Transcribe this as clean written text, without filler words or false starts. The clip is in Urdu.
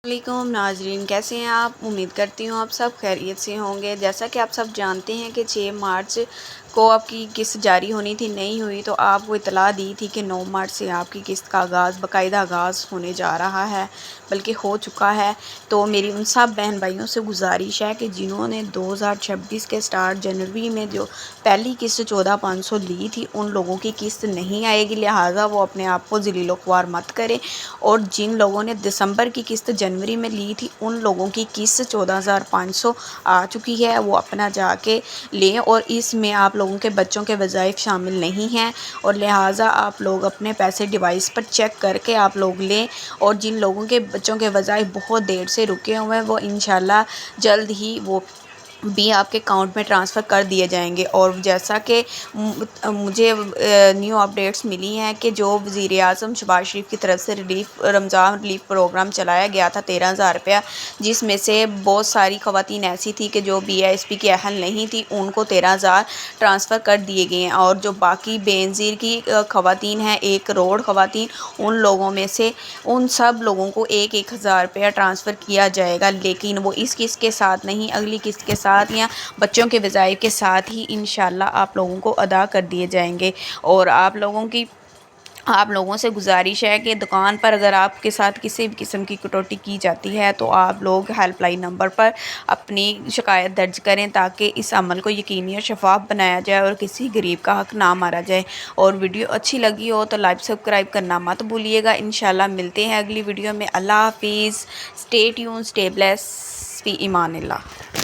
علیکم ناظرین، کیسے ہیں آپ؟ امید کرتی ہوں آپ سب خیریت سے ہوں گے۔ جیسا کہ آپ سب جانتے ہیں کہ 6 مارچ کو آپ کی قسط جاری ہونی تھی، نہیں ہوئی تو آپ کو اطلاع دی تھی کہ 9 مارچ سے آپ کی قسط کا باقاعدہ آغاز ہونے جا رہا ہے، بلکہ ہو چکا ہے۔ تو میری ان سب بہن بھائیوں سے گزارش ہے کہ جنہوں نے 2026 کے سٹارٹ جنوری میں جو پہلی قسط 14,500 لی تھی، ان لوگوں کی قسط نہیں آئے گی، لہٰذا وہ اپنے آپ کو ذلیل و خوار مت کریں۔ اور جن لوگوں نے دسمبر کی قسط جنوری میں لی تھی، ان لوگوں کی قسط 14,500 آ چکی ہے، وہ اپنا جا کے لیں۔ اور اس میں آپ لوگوں کے بچوں کے وظائف شامل نہیں ہیں، اور لہٰذا آپ لوگ اپنے پیسے ڈیوائس پر چیک کر کے آپ لوگ لیں۔ اور جن لوگوں کے بچوں کے وظائف بہت دیر سے رکے ہوئے ہیں، وہ انشاءاللہ جلد ہی وہ بھی آپ کے اکاؤنٹ میں ٹرانسفر کر دیے جائیں گے۔ اور جیسا کہ مجھے نیو اپڈیٹس ملی ہیں کہ جو وزیر اعظم شہباز شریف کی طرف سے رمضان ریلیف پروگرام چلایا گیا تھا 13,000 روپیہ، جس میں سے بہت ساری خواتین ایسی تھی کہ جو BISP کی اہل نہیں تھی، ان کو 13,000 ٹرانسفر کر دیے گئے ہیں۔ اور جو باقی بے نظیر کی خواتین ہیں، 1 کروڑ خواتین، ان لوگوں میں سے ان سب لوگوں کو 1,000 روپیہ ٹرانسفر کیا جائے گا، لیکن وہ اس قسط کے ساتھ نہیں، اگلی قسط کے ساتھ یا بچوں کے وظائف کے ساتھ ہی انشاءاللہ آپ لوگوں کو ادا کر دیے جائیں گے۔ اور آپ لوگوں سے گزارش ہے کہ دکان پر اگر آپ کے ساتھ کسی بھی قسم کی کٹوتی کی جاتی ہے تو آپ لوگ ہیلپ لائن نمبر پر اپنی شکایت درج کریں، تاکہ اس عمل کو یقینی اور شفاف بنایا جائے اور کسی غریب کا حق نہ مارا جائے۔ اور ویڈیو اچھی لگی ہو تو لائک سبسکرائب کرنا مت بھولیے گا۔ انشاءاللہ ملتے ہیں اگلی ویڈیو میں۔ اللہ حافظ۔ اسٹے ٹیون، اسٹے بلیس، فی امان اللہ۔